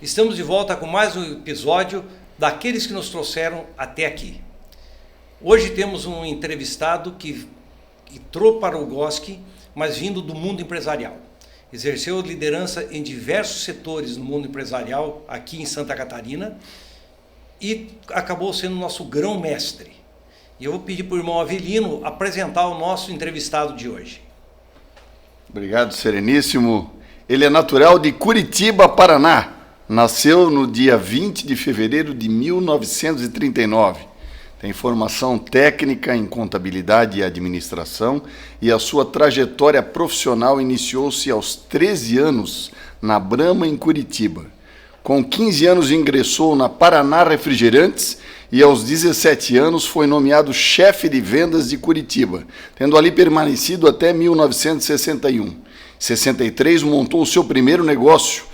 Estamos de volta com mais um episódio daqueles que nos trouxeram até aqui. Hoje temos um entrevistado que entrou para o GOSC, mas vindo do mundo empresarial. Exerceu liderança em diversos setores no mundo empresarial aqui em Santa Catarina e acabou sendo nosso grão-mestre. E eu vou pedir para o irmão Avelino apresentar o nosso entrevistado de hoje. Obrigado, Sereníssimo. Ele é natural de Curitiba, Paraná. Nasceu no dia 20 de fevereiro de 1939. Tem formação técnica em contabilidade e administração e a sua trajetória profissional iniciou-se aos 13 anos na Brahma, em Curitiba. Com 15 anos ingressou na Paraná Refrigerantes e aos 17 anos foi nomeado chefe de vendas de Curitiba, tendo ali permanecido até 1961. Em 63 montou o seu primeiro negócio,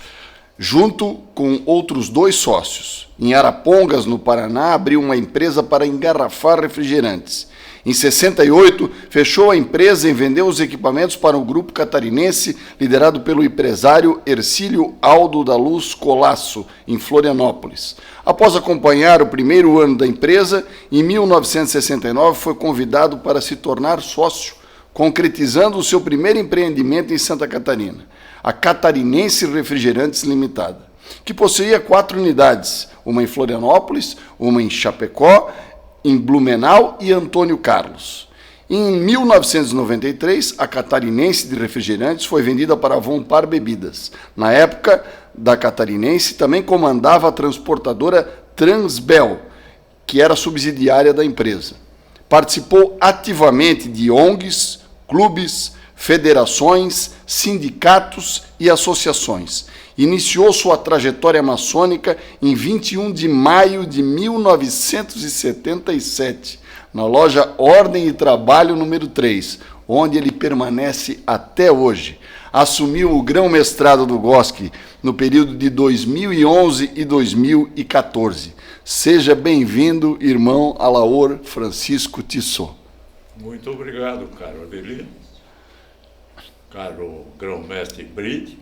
junto com outros 2 sócios. Em Arapongas, no Paraná, abriu uma empresa para engarrafar refrigerantes. Em 68, fechou a empresa e vendeu os equipamentos para o grupo catarinense, liderado pelo empresário Hercílio Aldo da Luz Colasso, em Florianópolis. Após acompanhar o primeiro ano da empresa, em 1969 foi convidado para se tornar sócio, concretizando o seu primeiro empreendimento em Santa Catarina, a Catarinense Refrigerantes Limitada, que possuía 4 unidades, uma em Florianópolis, uma em Chapecó, em Blumenau e Antônio Carlos. Em 1993, a Catarinense de Refrigerantes foi vendida para a Vompar Bebidas. Na época da Catarinense, também comandava a transportadora Transbel, que era subsidiária da empresa. Participou ativamente de ONGs, clubes, federações, sindicatos e associações. Iniciou sua trajetória maçônica em 21 de maio de 1977, na loja Ordem e Trabalho número 3, onde ele permanece até hoje. Assumiu o grão-mestrado do GOSC no período de 2011 e 2014. Seja bem-vindo, irmão Alaor Francisco Tissot. Muito obrigado, caro Avelino, caro grão-mestre Bride.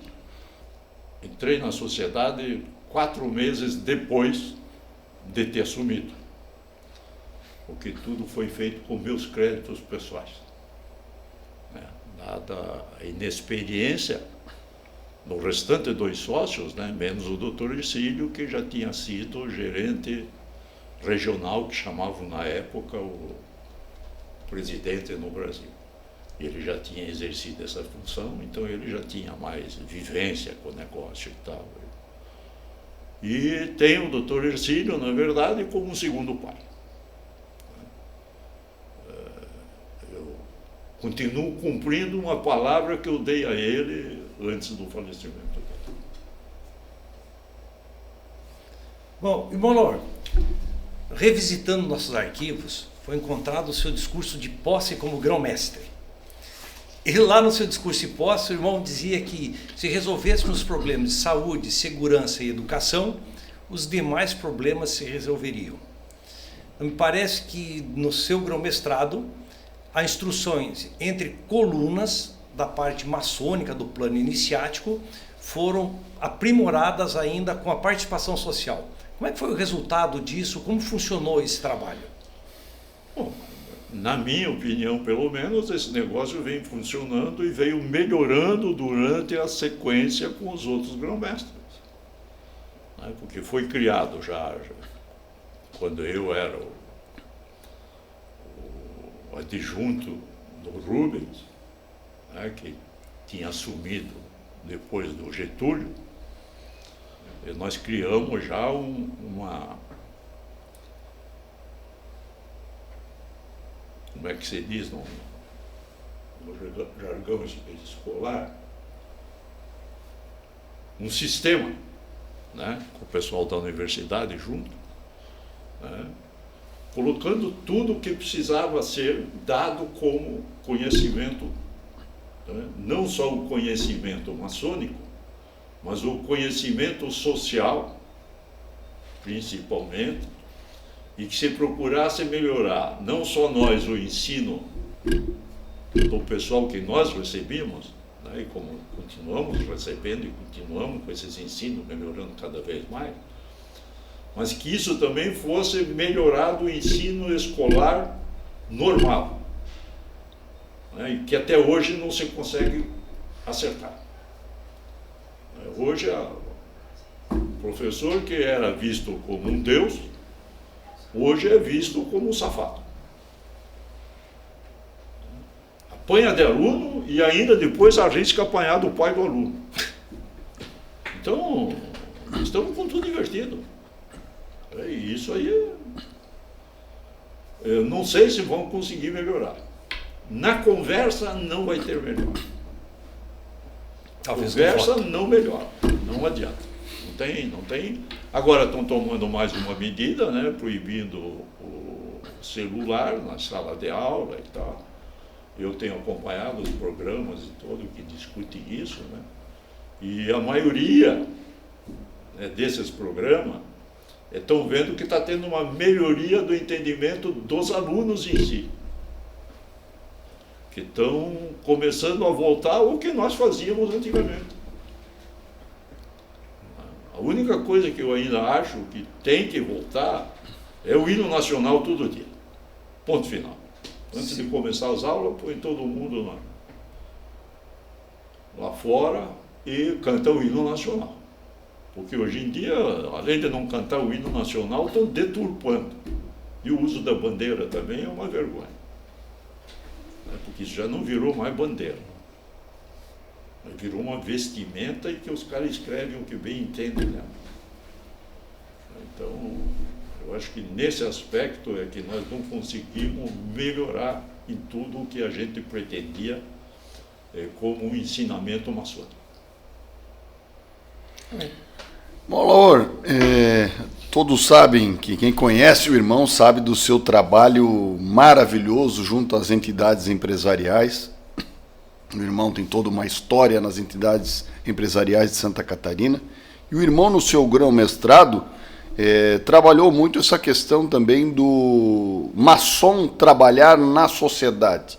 Entrei na sociedade 4 meses depois de ter assumido, porque tudo foi feito com meus créditos pessoais. Dada a inexperiência no restante 2 sócios, menos o doutor Hercílio, que já tinha sido gerente regional, que chamavam na época o presidente no Brasil. Ele já tinha exercido essa função, então ele já tinha mais vivência com o negócio e tal. E tem o doutor Hercílio, na verdade, como um segundo pai. Eu continuo cumprindo uma palavra que eu dei a ele antes do falecimento dele. Bom, irmão Alaor, revisitando nossos arquivos, foi encontrado o seu discurso de posse como grão-mestre. E lá no seu discurso de posse, o irmão dizia que se resolvêssemos os problemas de saúde, segurança e educação, os demais problemas se resolveriam. Me parece que no seu grão-mestrado, há instruções entre colunas da parte maçônica do plano iniciático foram aprimoradas ainda com a participação social. Como é que foi o resultado disso? Como funcionou esse trabalho? Bom, na minha opinião, pelo menos, esse negócio vem funcionando e veio melhorando durante a sequência com os outros grão-mestres. Porque foi criado já quando eu era o adjunto do Rubens, que tinha assumido depois do Getúlio, e nós criamos já uma... Como é que se diz no jargão escolar? Um sistema, com o pessoal da universidade junto, colocando tudo o que precisava ser dado como conhecimento, não só o conhecimento maçônico, mas o conhecimento social, principalmente, e que se procurasse melhorar, não só nós, o ensino do pessoal que nós recebíamos, né, e como continuamos recebendo e continuamos com esses ensinos melhorando cada vez mais, mas que isso também fosse melhorado o ensino escolar normal, né, e que até hoje não se consegue acertar. Hoje, o professor que era visto como um deus, hoje é visto como um safado. Apanha de aluno e ainda depois arrisca apanhar do pai do aluno. Então, estamos com tudo invertido. E isso aí, eu não sei se vão conseguir melhorar. Na conversa não vai ter melhor. Conversa não melhora, não adianta. Não tem. Agora estão tomando mais uma medida, né, proibindo o celular na sala de aula e tal. Eu tenho acompanhado os programas e tudo que discutem isso, né? E a maioria, né, desses programas estão vendo que está tendo uma melhoria do entendimento dos alunos em si, que estão começando a voltar ao que nós fazíamos antigamente. A única coisa que eu ainda acho que tem que voltar é o hino nacional todo dia. Ponto final. Antes de começar as aulas, põe todo mundo lá fora e canta o hino nacional. Porque hoje em dia, além de não cantar o hino nacional, estão deturpando. E o uso da bandeira também é uma vergonha. Porque isso já não virou mais bandeira. Virou uma vestimenta e que os caras escrevem o que bem entendem, né? Então, eu acho que nesse aspecto é que nós não conseguimos melhorar em tudo o que a gente pretendia como um ensinamento maçônico. Bom, Laor, todos sabem que quem conhece o irmão sabe do seu trabalho maravilhoso junto às entidades empresariais. O irmão tem toda uma história nas entidades empresariais de Santa Catarina. E o irmão, no seu grão-mestrado, trabalhou muito essa questão também do maçom trabalhar na sociedade.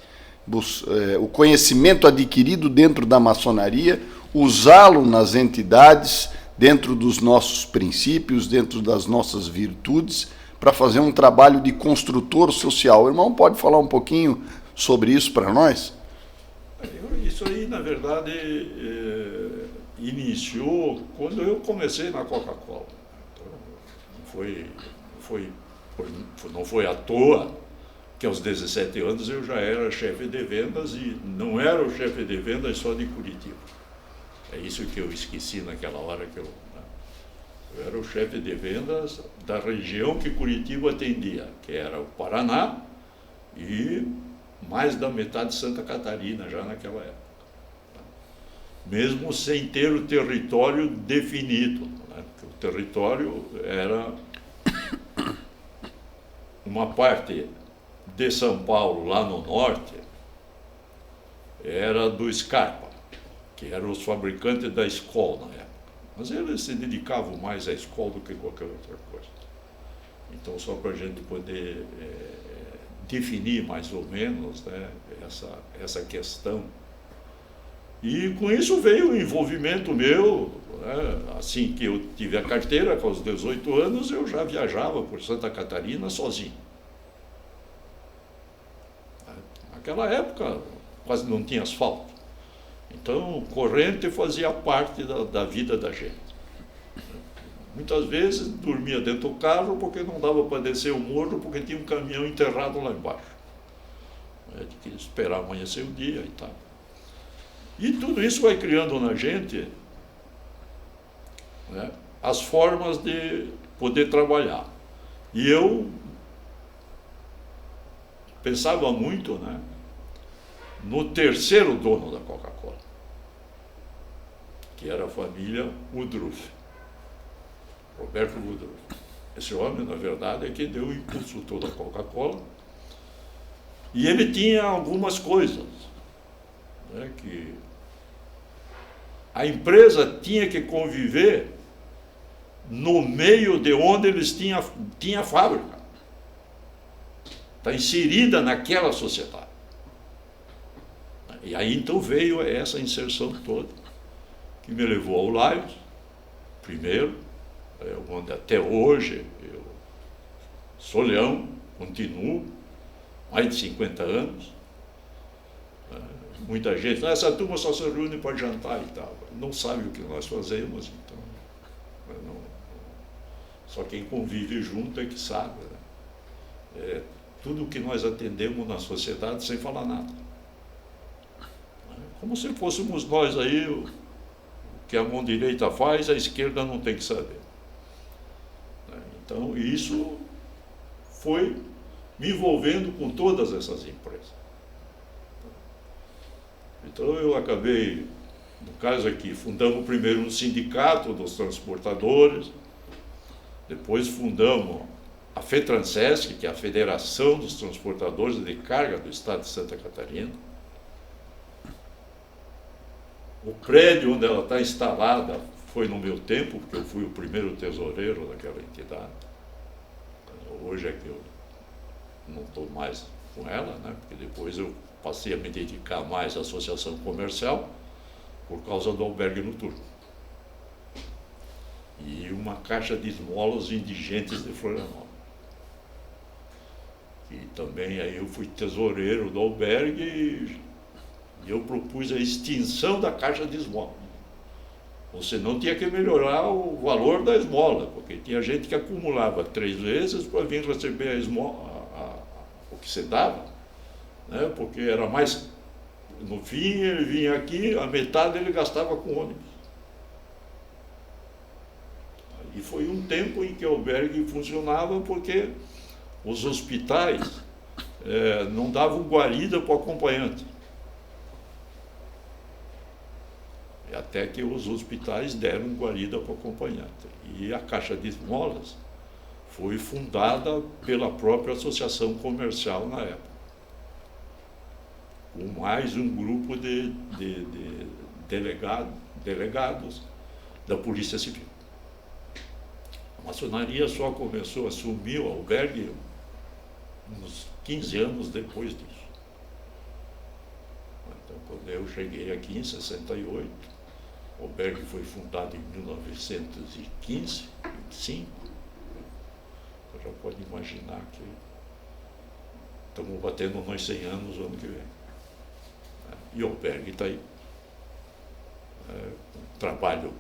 O conhecimento adquirido dentro da maçonaria, usá-lo nas entidades, dentro dos nossos princípios, dentro das nossas virtudes, para fazer um trabalho de construtor social. O irmão pode falar um pouquinho sobre isso para nós? Isso aí, na verdade, iniciou quando eu comecei na Coca-Cola. Então, não foi à toa que aos 17 anos eu já era chefe de vendas e não era o chefe de vendas só de Curitiba. É isso que eu esqueci naquela hora que eu era o chefe de vendas da região que Curitiba atendia, que era o Paraná e mais da metade de Santa Catarina já naquela época. Mesmo sem ter o território definido, né? O território era uma parte de São Paulo, lá no norte, era do Scarpa, que eram os fabricantes da Skol na época. Mas eles se dedicavam mais à Skol do que qualquer outra coisa. Então, só para a gente poder definir mais ou menos, né, essa questão. E com isso veio o envolvimento meu, né, assim que eu tive a carteira, com os 18 anos, eu já viajava por Santa Catarina sozinho. Naquela época quase não tinha asfalto. Então, corrente fazia parte da vida da gente. Muitas vezes dormia dentro do carro porque não dava para descer o morro, porque tinha um caminhão enterrado lá embaixo. Tinha que esperar amanhecer o dia e tal. E tudo isso vai criando na gente, né, as formas de poder trabalhar. E eu pensava muito, né, no terceiro dono da Coca-Cola, que era a família Woodruff, Roberto Woodruff. Esse homem, na verdade, é que deu o impulso todo à Coca-Cola. E ele tinha algumas coisas, né, que a empresa tinha que conviver no meio de onde eles tinham fábrica. Está inserida naquela sociedade. E aí então veio essa inserção toda, que me levou ao Laios, primeiro, onde até hoje eu sou leão, continuo, mais de 50 anos. Muita gente, essa turma só se reúne para jantar e tal. Não sabe o que nós fazemos, então. Só quem convive junto é que sabe. Né? Tudo que nós atendemos na sociedade sem falar nada. Como se fôssemos nós aí, o que a mão direita faz, a esquerda não tem que saber. Então, isso foi me envolvendo com todas essas empresas. Então, eu acabei, no caso aqui, fundamos primeiro um sindicato dos transportadores, depois fundamos a FETRANSESC, que é a Federação dos Transportadores de Carga do Estado de Santa Catarina. O prédio onde ela está instalada foi no meu tempo, porque eu fui o primeiro tesoureiro daquela entidade. Hoje é que eu não estou mais com ela, né? Porque depois eu passei a me dedicar mais à associação comercial por causa do albergue noturno. E uma caixa de esmolas indigentes de Florianópolis. E também aí eu fui tesoureiro do albergue e eu propus a extinção da caixa de esmola. Você não tinha que melhorar o valor da esmola, porque tinha gente que acumulava 3 vezes para vir receber a esmola, o que você dava, né? Porque era mais. No fim, ele vinha aqui, a metade ele gastava com ônibus. E foi um tempo em que o albergue funcionava porque os hospitais não davam guarida para o acompanhante. E até que os hospitais deram guarida para o acompanhante. E a Caixa de Esmolas foi fundada pela própria Associação Comercial na época, com mais um grupo de delegados da Polícia Civil. A maçonaria só começou a assumir o albergue uns 15 anos depois disso. Então, quando eu cheguei aqui em 68, o albergue foi fundado em 1915, 25. Você já pode imaginar que estamos batendo nos 100 anos o ano que vem. E o albergue está aí. Um trabalho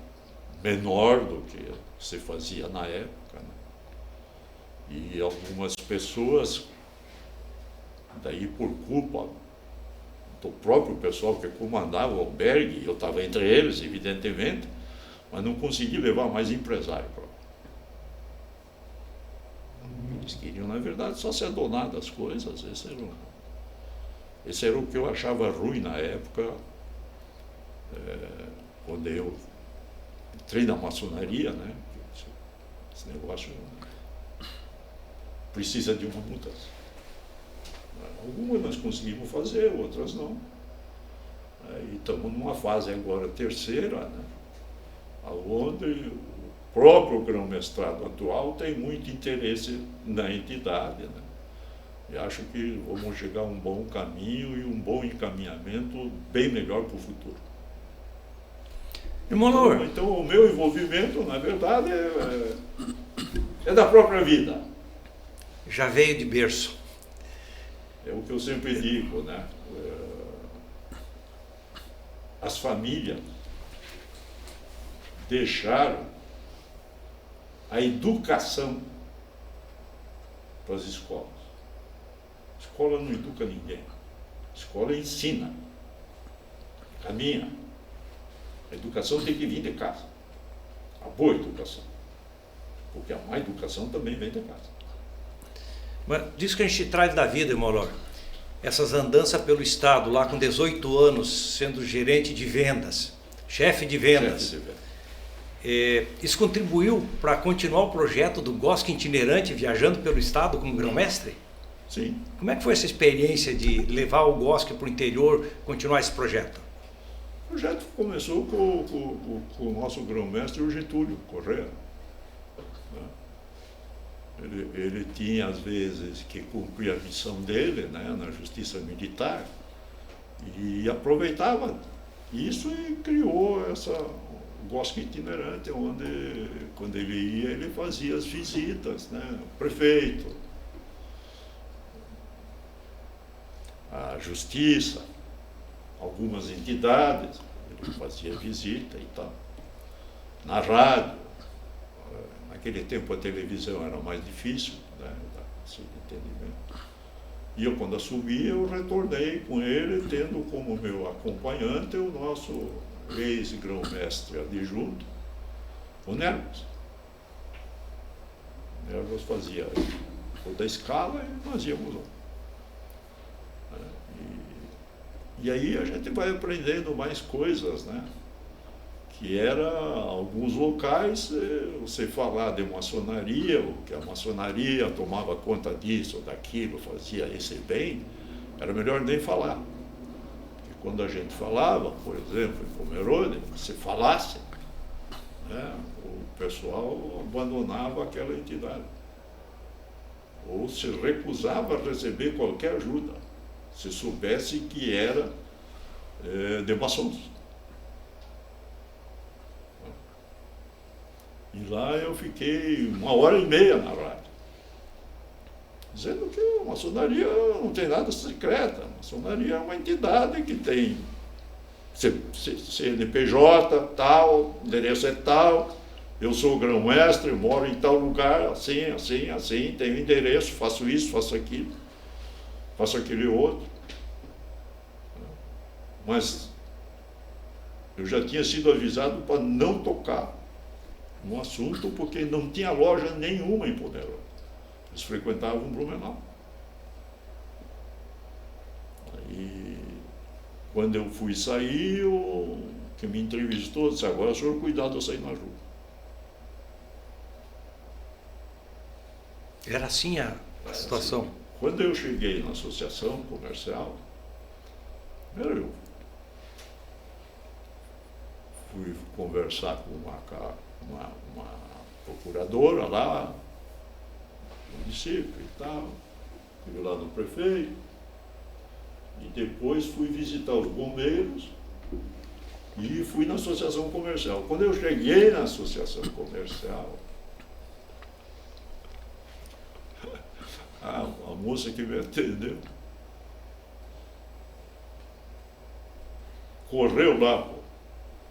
menor do que se fazia na época, né? E algumas pessoas, daí por culpa do próprio pessoal que comandava o albergue, eu estava entre eles, evidentemente, mas não consegui levar mais empresário para lá. Eles queriam, na verdade, só ser donar das coisas. Esse era o que eu achava ruim na época, quando eu entrei na maçonaria, né? Esse negócio precisa de uma mudança. Algumas nós conseguimos fazer, outras não. E estamos numa fase agora terceira, né? Onde o próprio grão-mestrado atual tem muito interesse na entidade, né? E acho que vamos chegar a um bom caminho e um bom encaminhamento bem melhor para o futuro. Irmão Laor. Então, o meu envolvimento, na verdade, é da própria vida. Já veio de berço. É o que eu sempre digo, né? As famílias deixaram a educação para as escolas. A escola não educa ninguém. A escola ensina, caminha. A educação tem que vir de casa. A boa educação. Porque a má educação também vem de casa. Mas disso que a gente traz da vida, irmão Laor, essas andanças pelo Estado, lá com 18 anos, sendo gerente de vendas, chefe de vendas. Isso contribuiu para continuar o projeto do GOSC itinerante, viajando pelo Estado como grão-mestre? Sim. Como é que foi essa experiência de levar o GOSC para o interior, continuar esse projeto? O projeto começou com o nosso grão-mestre, o Getúlio Corrêa. Ele tinha, às vezes, que cumprir a missão dele, né, na justiça militar, E aproveitava isso e criou o gosto itinerante, onde, quando ele ia, ele fazia as visitas, né? O prefeito, a justiça, algumas entidades, ele fazia visita e tal. Na rádio, naquele tempo a televisão era mais difícil, né? Esse entendimento. E eu, quando assumi, eu retornei com ele, tendo como meu acompanhante o nosso ex-grão-mestre adjunto, o Nervos. O Nervos fazia toda a escala e nós íamos lá. E aí a gente vai aprendendo mais coisas, né? Que era alguns locais, você falar de maçonaria, o que a maçonaria tomava conta disso, daquilo, fazia esse bem, era melhor nem falar. E quando a gente falava, por exemplo, em Pomerode, se falasse, né, o pessoal abandonava aquela entidade. Ou se recusava a receber qualquer ajuda, se soubesse que era de maçons. E lá eu fiquei 1h30 na rádio, dizendo que a maçonaria não tem nada secreta. A maçonaria é uma entidade que tem CNPJ, tal, endereço é tal, eu sou grão-mestre, moro em tal lugar, assim, assim, assim, tenho endereço, faço isso, faço aquilo, faço aquele outro. Mas eu já tinha sido avisado para não tocar no assunto, porque não tinha loja nenhuma em Pomerode. Eles frequentavam Blumenau. Aí, quando eu fui sair, o que me entrevistou disse: agora o senhor cuidado de eu sair na rua. Era assim a situação? Assim, quando eu cheguei na associação comercial, eu fui conversar com uma procuradora lá no município e tal, fui lá no prefeito, e depois fui visitar os bombeiros e fui na associação comercial. Quando eu cheguei na associação comercial, a moça que me atendeu correu lá,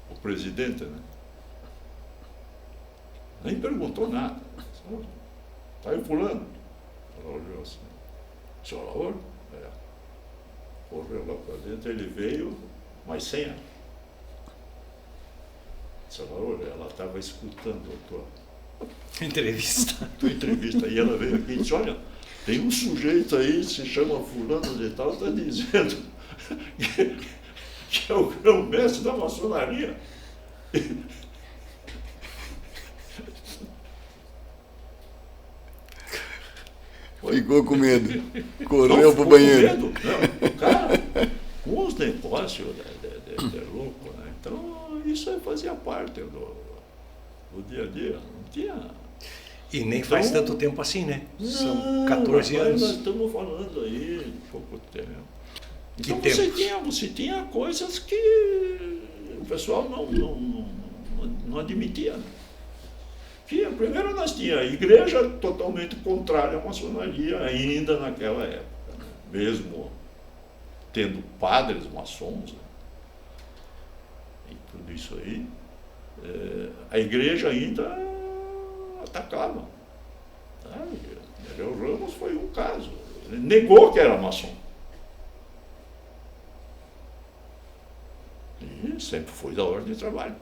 o presidente, né? Nem perguntou nada. Está aí fulano. Ela olhou assim. Senhor Lauro? É. Correu lá para dentro, ele veio, mas sem ela. Senhor Lauro, ela estava escutando a tua Entrevista. entrevista. E ela veio aqui e disse: olha, tem um sujeito aí, se chama fulano de tal, está dizendo que é o grão-mestre da maçonaria. Ficou com medo. Correu para o banheiro. Com medo. Não, cara, com os negócios de louco, né? Então, isso fazia parte do dia a dia. Não tinha. E nem faz tanto tempo assim, né? São 14 anos. Nós estamos falando aí de pouco tempo. Então você tinha coisas que o pessoal não admitia. Que primeiro nós tínhamos a igreja totalmente contrária à maçonaria ainda naquela época, né? Mesmo tendo padres maçons, né? E tudo isso aí, a igreja ainda atacava. Tá? Nereu Ramos foi um caso, ele negou que era maçom. E sempre foi da ordem de trabalho.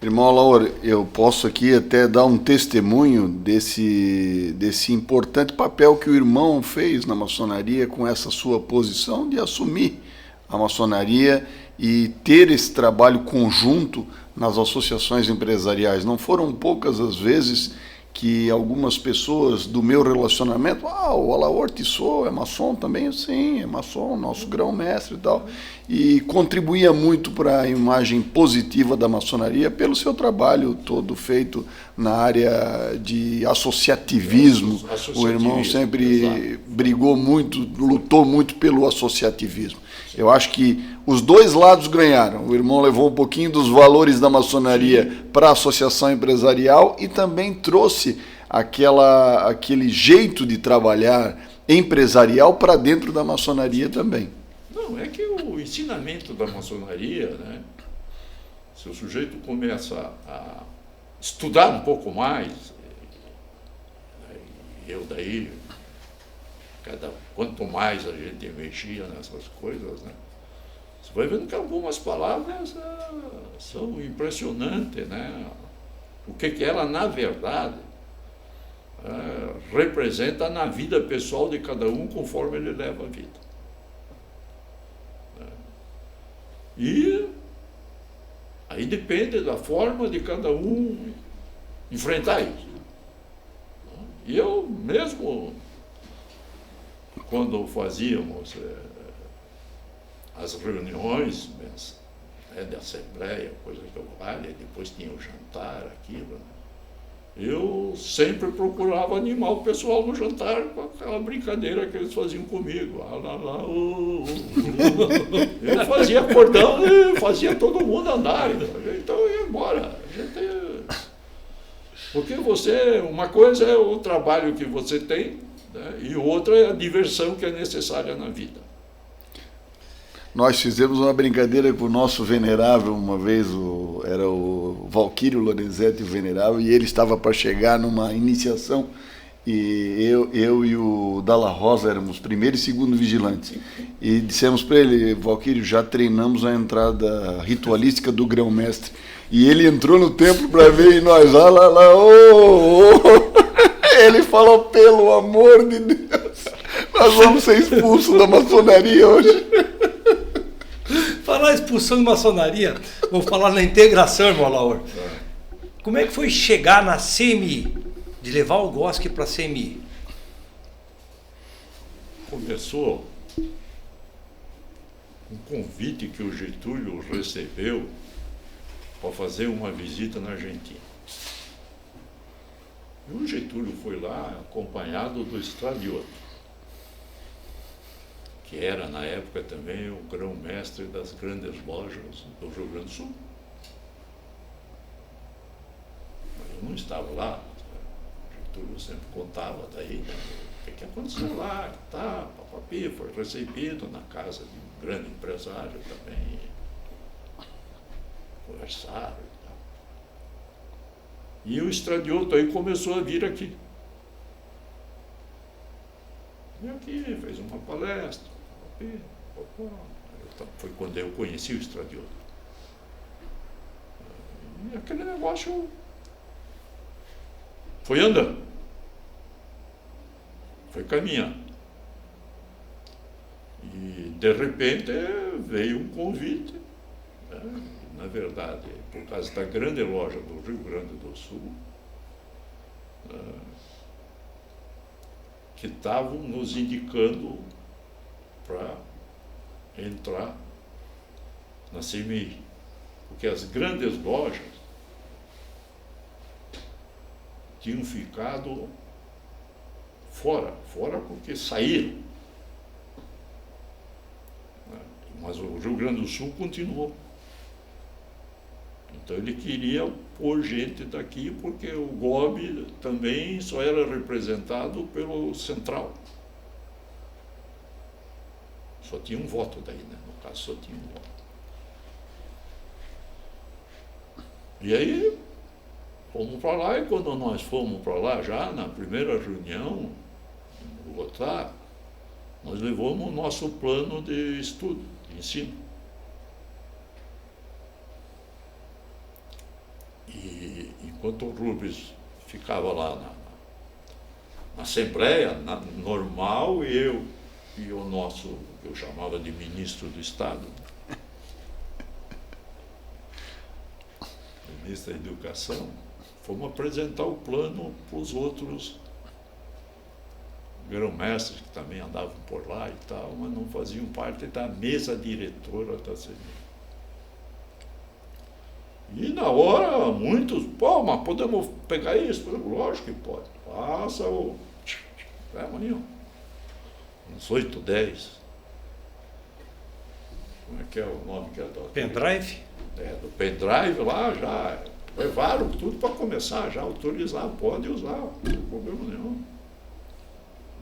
Irmão Lauro, eu posso aqui até dar um testemunho desse importante papel que o irmão fez na maçonaria com essa sua posição de assumir a maçonaria e ter esse trabalho conjunto nas associações empresariais. Não foram poucas as vezes que algumas pessoas do meu relacionamento, o Alaor Tissot é maçom também? Sim, é maçom, nosso grão-mestre e tal. E contribuía muito para a imagem positiva da maçonaria pelo seu trabalho todo feito na área de associativismo. O irmão sempre brigou muito, lutou muito pelo associativismo. Eu acho que os dois lados ganharam. O irmão levou um pouquinho dos valores da maçonaria para a associação empresarial e também trouxe aquele jeito de trabalhar empresarial para dentro da maçonaria também. Não, é que o ensinamento da maçonaria, né, se o sujeito começa a estudar um pouco mais, eu daí, quanto mais a gente mexia nessas coisas, né, você vai vendo que algumas palavras são impressionantes, né? O que ela, na verdade, representa na vida pessoal de cada um conforme ele leva a vida. E aí depende da forma de cada um enfrentar isso. E eu mesmo, quando fazíamos as reuniões de assembleia, coisa que eu valha, depois tinha o jantar, aquilo, né? Eu sempre procurava animar o pessoal no jantar com aquela brincadeira que eles faziam comigo. Eu fazia cordão e fazia todo mundo andar. Então eu ia embora. Porque uma coisa é o trabalho que você tem, né, e outra é a diversão que é necessária na vida. Nós fizemos uma brincadeira com o nosso venerável uma vez, era o Valquírio Lorenzetti, o venerável, e ele estava para chegar numa iniciação, e eu e o Dalla Rosa éramos primeiro e segundo vigilantes. E dissemos para ele: Valquírio, já treinamos a entrada ritualística do grão-mestre. E ele entrou no templo para ver, e nós, Ele falou: pelo amor de Deus, nós vamos ser expulsos da maçonaria hoje. Falar expulsão de maçonaria, vou falar na integração, irmão Alaor. Como é que foi chegar na CMI, de levar o GOSC para a CMI? Começou um convite que o Getúlio recebeu para fazer uma visita na Argentina. E o Getúlio foi lá acompanhado do Stradiotto, que era, na época, também o grão-mestre das grandes lojas do Rio Grande do Sul. Eu não estava lá, o Getúlio sempre contava daí, né, o que aconteceu lá, papapi, foi recebido na casa de um grande empresário também, conversaram e tal. E o Stradiotto aí começou a vir aqui. Veio aqui, fez uma palestra. Foi quando eu conheci o Stradiotto. E aquele negócio foi andando, foi caminhando. E de repente veio um convite, né? Na verdade, por causa da grande loja do Rio Grande do Sul, que estavam nos indicando para entrar na CMI, porque as grandes lojas tinham ficado fora porque saíram, mas o Rio Grande do Sul continuou. Então ele queria pôr gente daqui, porque o GOB também só era representado pelo Central. Só tinha um voto daí, né? No caso, só tinha um voto. E aí, fomos para lá, e quando nós fomos para lá, já na primeira reunião, no Bogotá, nós levamos o nosso plano de estudo, de ensino. E enquanto o Rubens ficava lá na Assembleia normal, eu e o nosso, que eu chamava de ministro do Estado, ministro da Educação, fomos apresentar o plano para os outros grão-mestres que também andavam por lá e tal, mas não faziam parte da mesa diretora da CMI. E na hora, muitos, pô, mas podemos pegar isso? Lógico que pode. Passa o... É amanhã. Uns 8, 10. Como é que é o nome que é do... Pendrive? Do pendrive lá, já levaram tudo para começar, já autorizar, pode usar, não tem problema nenhum.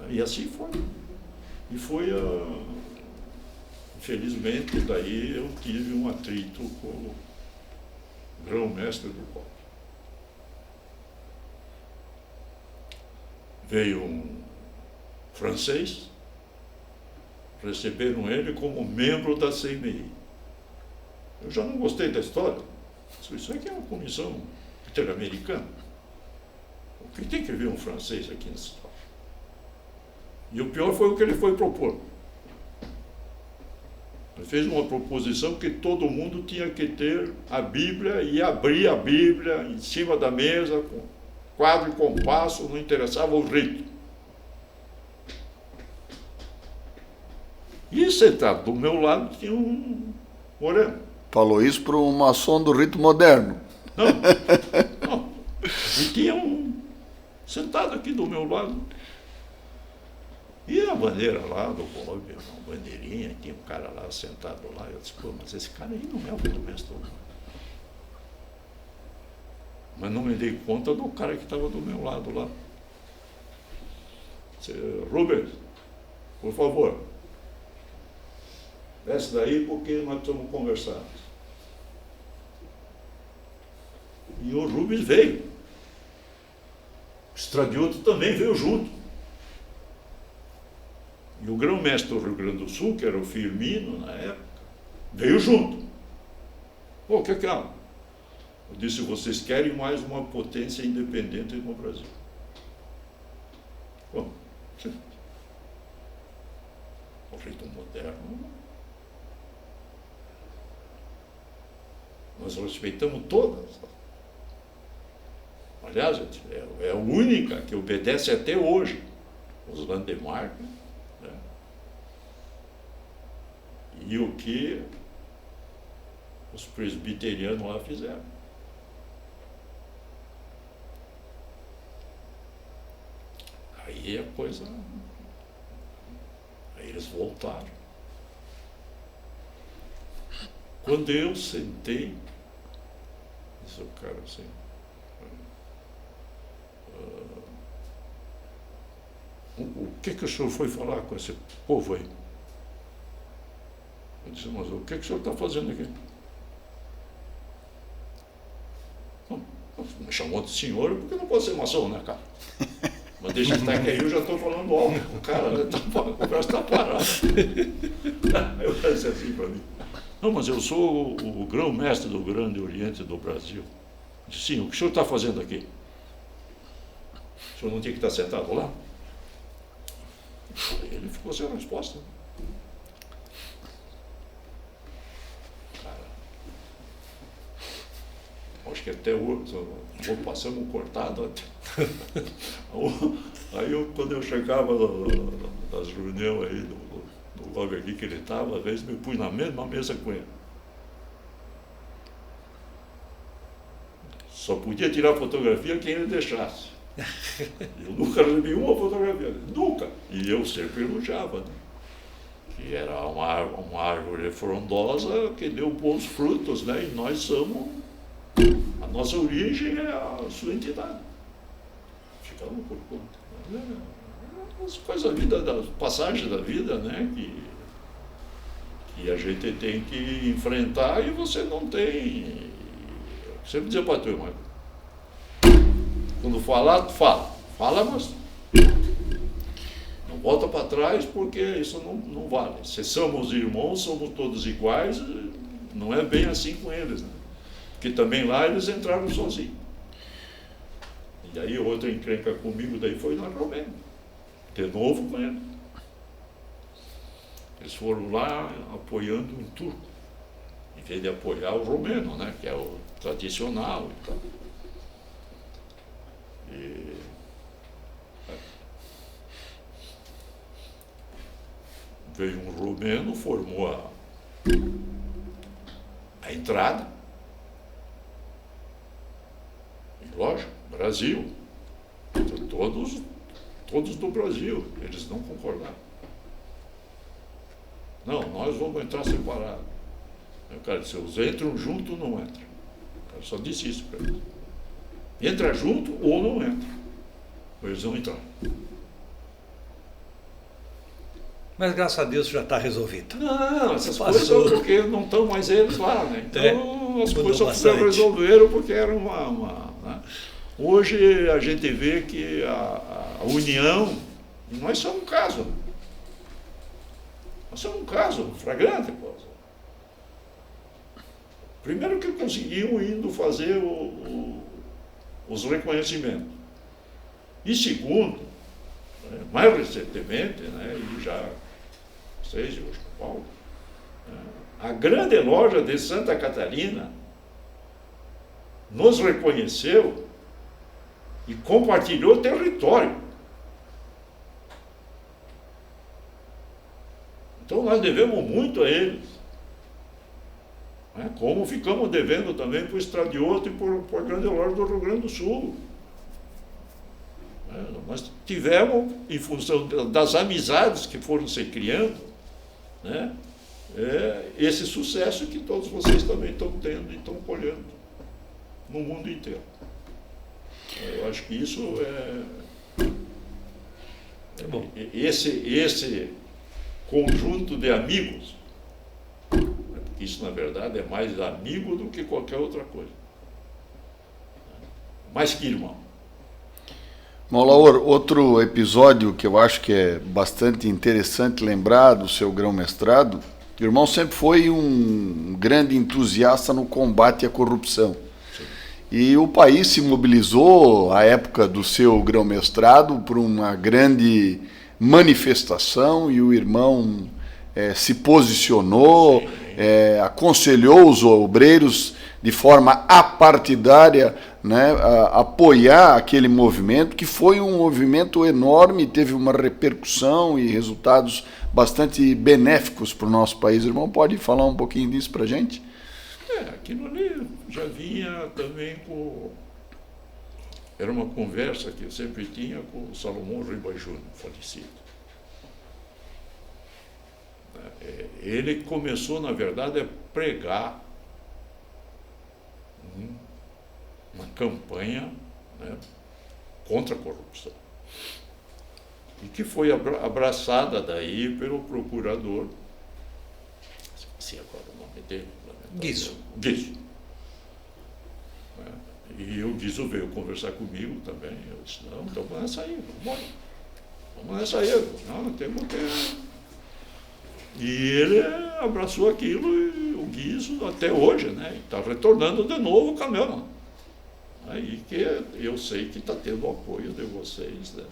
E assim foi. E foi, infelizmente, daí eu tive um atrito com o grão-mestre do cobre. Veio um francês, receberam ele como membro da CMI. Eu já não gostei da história. Isso aqui é uma comissão interamericana. O que tem que ver um francês aqui nessa história? E o pior foi o que ele foi propor. Ele fez uma proposição que todo mundo tinha que ter a Bíblia e abrir a Bíblia em cima da mesa, com quadro e compasso, não interessava o rito. E sentado do meu lado tinha um moreno. Falou isso para um maçom do rito moderno. Não. E tinha um sentado aqui do meu lado. E a bandeira lá do cobre, uma bandeirinha, tinha um cara lá sentado lá. Eu disse, pô, mas esse cara aí não é o grão-mestre. Mas não me dei conta do cara que estava do meu lado lá. Disse, Rubens, por favor, desce daí porque nós precisamos conversar. E o Rubens veio. O Stradioto também veio junto. E o grão-mestre do Rio Grande do Sul, que era o Firmino na época, veio junto. O que é? Eu disse, vocês querem mais uma potência independente no Brasil. Bom, o rito moderno, nós respeitamos todas. Aliás, é a única que obedece até hoje. Os Landemark, né? E o que os presbiterianos lá fizeram. Aí a coisa... Aí eles voltaram. Quando eu sentei, disse o cara assim, o que o senhor foi falar com esse povo aí? Eu disse, mas o que o senhor está fazendo aqui? Não, me chamou de senhor porque não pode ser maçom, né, cara? Mas deixa eu estar que aí eu já estou falando alto. O cara, a conversa está parada. Eu disse assim para mim. Não, mas eu sou o grão-mestre do Grande Oriente do Brasil. Eu disse, sim, o que o senhor está fazendo aqui? O senhor não tinha que estar sentado lá? Ele ficou sem resposta. Cara, acho que até hoje, passamos cortado até. Aí quando eu chegava das reuniões aí do logo aqui que ele estava, às vezes me pus na mesma mesa com ele. Só podia tirar fotografia quem ele deixasse. Eu nunca recebi uma fotografia, nunca. E eu sempre elogiava, né? Que era uma árvore frondosa que deu bons frutos, né? E nós somos, a nossa origem é a sua entidade. Ficamos por conta. As coisas da vida, das passagens da vida, né? Que a gente tem que enfrentar e você não tem. Sempre dizia para tu, irmão. Quando falar, fala. Fala, mas não volta para trás porque isso não vale. Se somos irmãos, somos todos iguais, não é bem assim com eles, né? Porque também lá eles entraram sozinhos. E aí outra encrenca comigo daí foi na Romênia. De novo com ele. Eles foram lá apoiando um turco, em vez de apoiar o romeno, né? Que é o tradicional e tal. E veio um romeno, formou a entrada. E lógico, Brasil. Todos do Brasil, eles não concordaram. Não, nós vamos entrar separados. O cara disse, eles entram junto ou não entram. O cara só disse isso para eles. Entra junto ou não entra. Eles vão entrar. Mas graças a Deus já está resolvido. Não, essas coisas porque não estão mais eles lá, né? Então as coisas só se resolveram porque era uma né? Hoje a gente vê que a união, nós somos um caso. Nós somos um caso flagrante, pô. Primeiro que conseguiam indo fazer os reconhecimentos. E segundo, né, mais recentemente, né, e já vocês, hoje com Paulo, né, a grande loja de Santa Catarina nos reconheceu e compartilhou o território. Então nós devemos muito a eles. Né? Como ficamos devendo também para o Estradioto e para a grande loja do Rio Grande do Sul. Né? Nós tivemos, em função das amizades que foram se criando, né? Esse sucesso que todos vocês também estão tendo e estão colhendo no mundo inteiro. Eu acho que isso bom. Esse conjunto de amigos, porque isso na verdade é mais amigo do que qualquer outra coisa, mais que irmão. Laor, outro episódio que eu acho que é bastante interessante lembrar do seu grão-mestrado, o irmão sempre foi um grande entusiasta no combate à corrupção. E o país se mobilizou, à época do seu grão-mestrado, por uma grande manifestação, e o irmão se posicionou, aconselhou os obreiros de forma apartidária, né, a apoiar aquele movimento, que foi um movimento enorme, teve uma repercussão e resultados bastante benéficos para o nosso país. O irmão pode falar um pouquinho disso para a gente? Aquilo ali já vinha também com... Era uma conversa que eu sempre tinha com o Salomão Ribas Júnior, falecido. Ele começou, na verdade, a pregar uma campanha, né, contra a corrupção. E que foi abraçada daí pelo procurador, esqueci agora o nome dele, Guizo. E o Guizo veio conversar comigo também. Eu disse, não, então vamos nessa aí, vamos nessa aí. Não, temos que... E ele abraçou aquilo, e o Guizo até hoje, né, está retornando de novo o caminhão. Aí que eu sei que está tendo o apoio de vocês, né,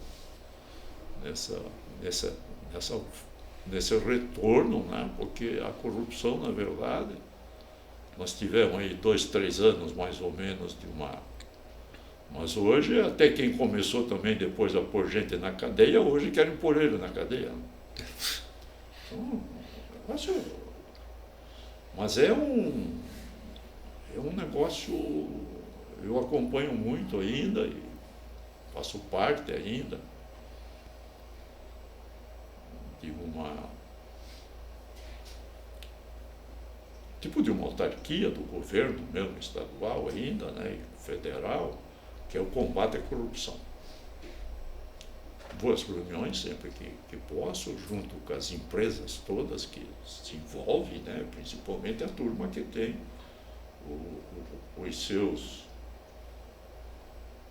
nesse retorno, né, porque a corrupção, na verdade, nós tivemos aí 2, 3 anos mais ou menos de uma... Mas hoje, até quem começou também depois a pôr gente na cadeia, hoje querem pôr ele na cadeia. Então, negócio... Mas é um negócio... Eu acompanho muito ainda e faço parte ainda de tipo de uma autarquia do governo, mesmo estadual ainda, né, e federal, que é o combate à corrupção. Vou às reuniões sempre que posso, junto com as empresas todas que se envolvem, né, principalmente a turma que tem os seus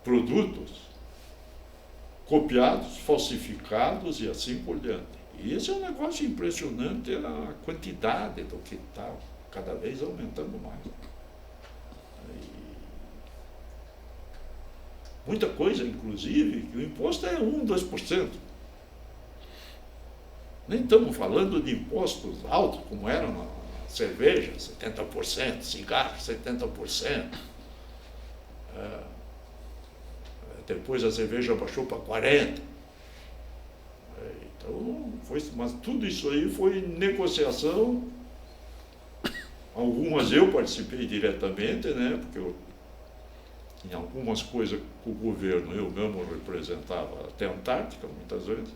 produtos copiados, falsificados e assim por diante. E esse é um negócio impressionante, a quantidade do que está cada vez aumentando mais. E muita coisa, inclusive, que o imposto é 1%, 2%. Nem estamos falando de impostos altos, como era na cerveja, 70%, cigarro, 70%. Depois a cerveja baixou para 40. Então, mas tudo isso aí foi negociação. Algumas eu participei diretamente, né? Porque em algumas coisas com o governo eu mesmo representava até a Antártica, muitas vezes,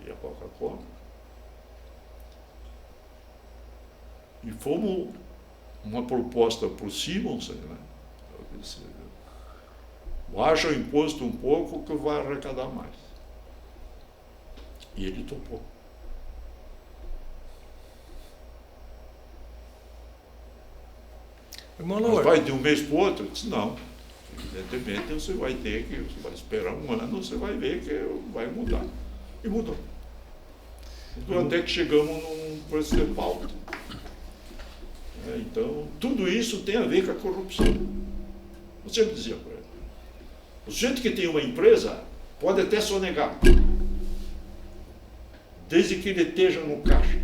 e a Coca-Cola. E fomos uma proposta para o Simonsen, né? Eu disse, baixa o imposto um pouco que vai arrecadar mais. E ele topou. Mas vai de um mês para o outro? Eu disse, não. Evidentemente você vai esperar um ano, você vai ver que vai mudar. E mudou. Até que chegamos num preço de pauta. Então, tudo isso tem a ver com a corrupção. Eu sempre dizia para ele, o sujeito que tem uma empresa pode até sonegar, desde que ele esteja no caixa.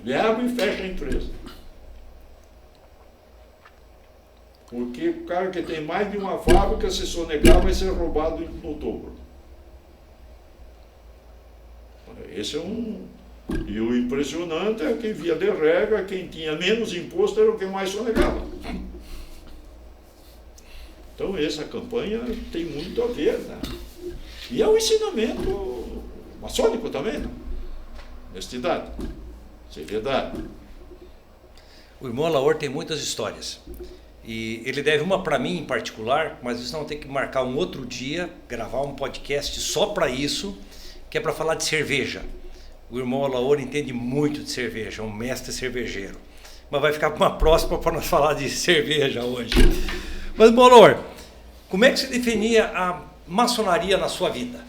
Ele abre e fecha a empresa. Porque o cara que tem mais de uma fábrica, se sonegar, vai ser roubado no dobro. Esse é um... E o impressionante é que, via de regra, quem tinha menos imposto era o que mais sonegava. Então, essa campanha tem muito a ver, né? E é um ensinamento maçônico também, né? Honestidade, seriedade. O irmão Alaor tem muitas histórias. E ele deve uma para mim em particular, mas isso não tem que marcar um outro dia, gravar um podcast só para isso, que é para falar de cerveja. O irmão Alaor entende muito de cerveja, é um mestre cervejeiro. Mas vai ficar para uma próxima para nós falar de cerveja hoje. Mas, irmão Alaor, como é que se definia a maçonaria na sua vida?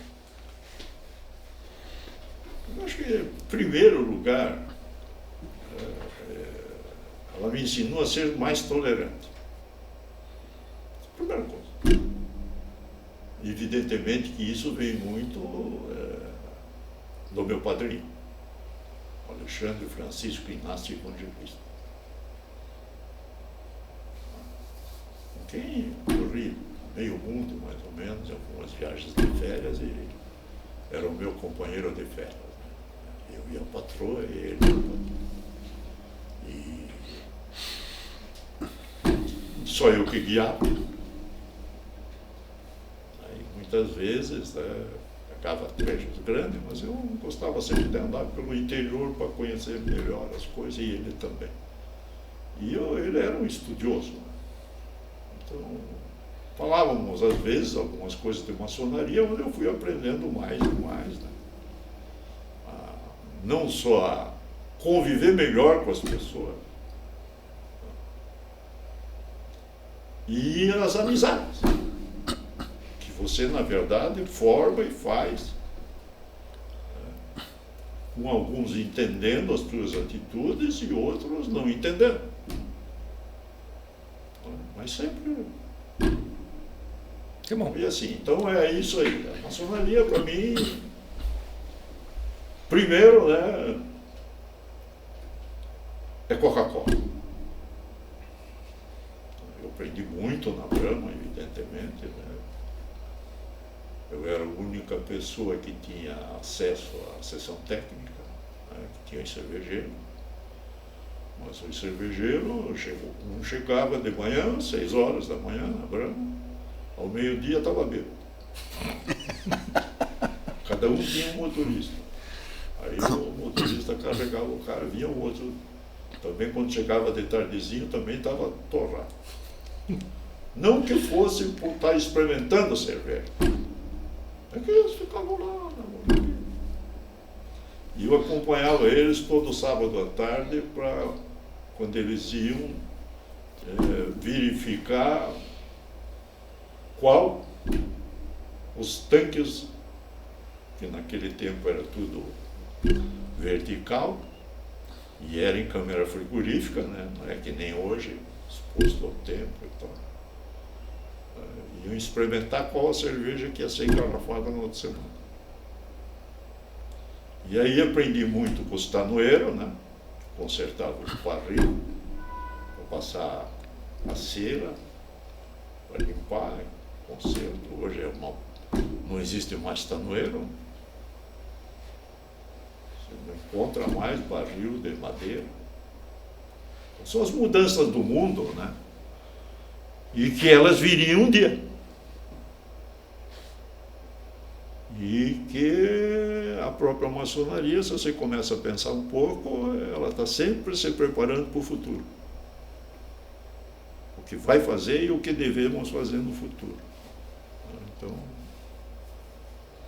Eu acho que, em primeiro lugar, ela me ensinou a ser mais tolerante. Primeira coisa. Evidentemente que isso vem muito do meu padrinho, Alexandre Francisco Inácio Evangelista. Quem corri meio mundo, mais ou menos, em algumas viagens de férias, e era o meu companheiro de férias. Né? Eu ia a patroa e ele ia a patroa. E só eu que guiava. Aí, muitas vezes, pegava trechos grandes, mas eu gostava sempre de andar pelo interior para conhecer melhor as coisas, e ele também. E ele era um estudioso. Né? Então, falávamos às vezes algumas coisas de maçonaria, onde eu fui aprendendo mais e mais. Né? Não só a conviver melhor com as pessoas, e as amizades, que você, na verdade, forma e faz, com alguns entendendo as suas atitudes e outros não entendendo. Mas sempre... Que bom. E assim, então é isso aí. A maçonaria, para mim, primeiro, né, é Coca-Cola. Eu aprendi muito na Brahma, evidentemente, né? Eu era a única pessoa que tinha acesso à sessão técnica, né, que tinha cervejeiro. Mas o cervejeiro não chegava de manhã, 6 horas da manhã, na Brahma, ao meio-dia estava bêbado. Cada um tinha um motorista. Aí o motorista carregava o cara, vinha o outro. Também quando chegava de tardezinho também estava torrado. Não que fosse por estar experimentando cerveja. É que eles ficavam lá. E eu acompanhava eles todo sábado à tarde para, quando eles iam verificar qual os tanques, que naquele tempo era tudo vertical, e era em câmera frigorífica, né? Não é que nem hoje, exposto ao tempo e tal. Iam experimentar qual a cerveja que ia ser engarrafada na outra semana. E aí aprendi muito com os tanoeiros, né? Consertava o barril para passar a cera, para limpar, conserto. Hoje não existe mais tanoeiro. Você não encontra mais barril de madeira. São as mudanças do mundo, né? E que elas viriam um dia. E que a própria maçonaria, se você começa a pensar um pouco, ela está sempre se preparando para o futuro. O que vai fazer e o que devemos fazer no futuro. Então,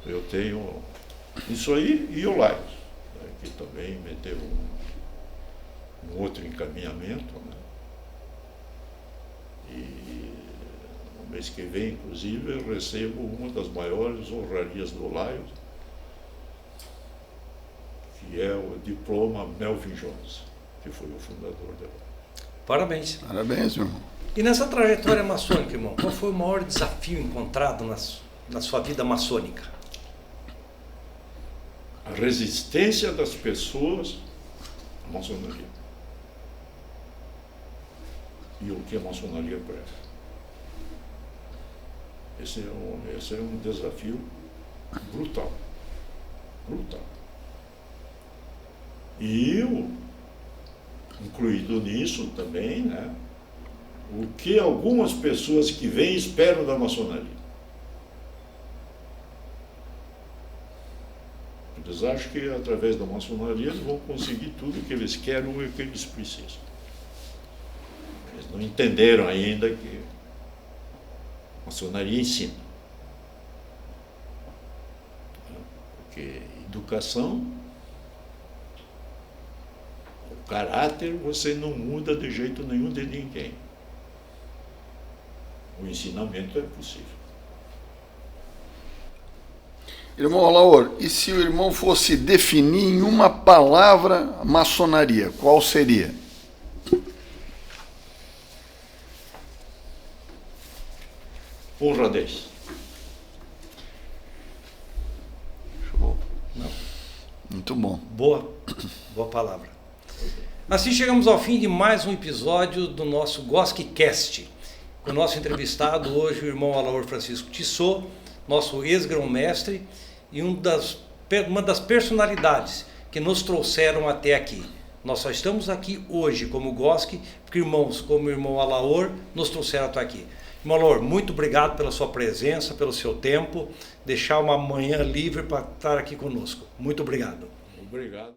eu tenho isso aí e o Laios, né, que também me deu um outro encaminhamento. Né? E no mês que vem, inclusive, eu recebo uma das maiores honrarias do Laios, que é o diploma Melvin Jones, que foi o fundador dela. Parabéns. Parabéns, irmão. E nessa trajetória maçônica, irmão, qual foi o maior desafio encontrado na sua vida maçônica? A resistência das pessoas à maçonaria. E o que a maçonaria prega. Esse é um desafio brutal. Brutal. E eu, incluído nisso também, né, o que algumas pessoas que vêm esperam da maçonaria. Eles acham que através da maçonaria eles vão conseguir tudo o que eles querem e o que eles precisam. Eles não entenderam ainda que a maçonaria ensina. Porque educação, o caráter, você não muda de jeito nenhum de ninguém. O ensinamento é possível. Irmão Alaor, e se o irmão fosse definir em uma palavra a maçonaria, qual seria? Honradez. Show. Não. Muito bom. Boa palavra. Assim chegamos ao fim de mais um episódio do nosso GOSCcast. Com o nosso entrevistado hoje, o irmão Alaor Francisco Tissot, nosso ex-grão-mestre e uma das personalidades que nos trouxeram até aqui. Nós só estamos aqui hoje como GOSC, porque irmãos como o irmão Alaor nos trouxeram até aqui. Irmão Alaor, muito obrigado pela sua presença, pelo seu tempo, deixar uma manhã livre para estar aqui conosco. Muito obrigado. Obrigado.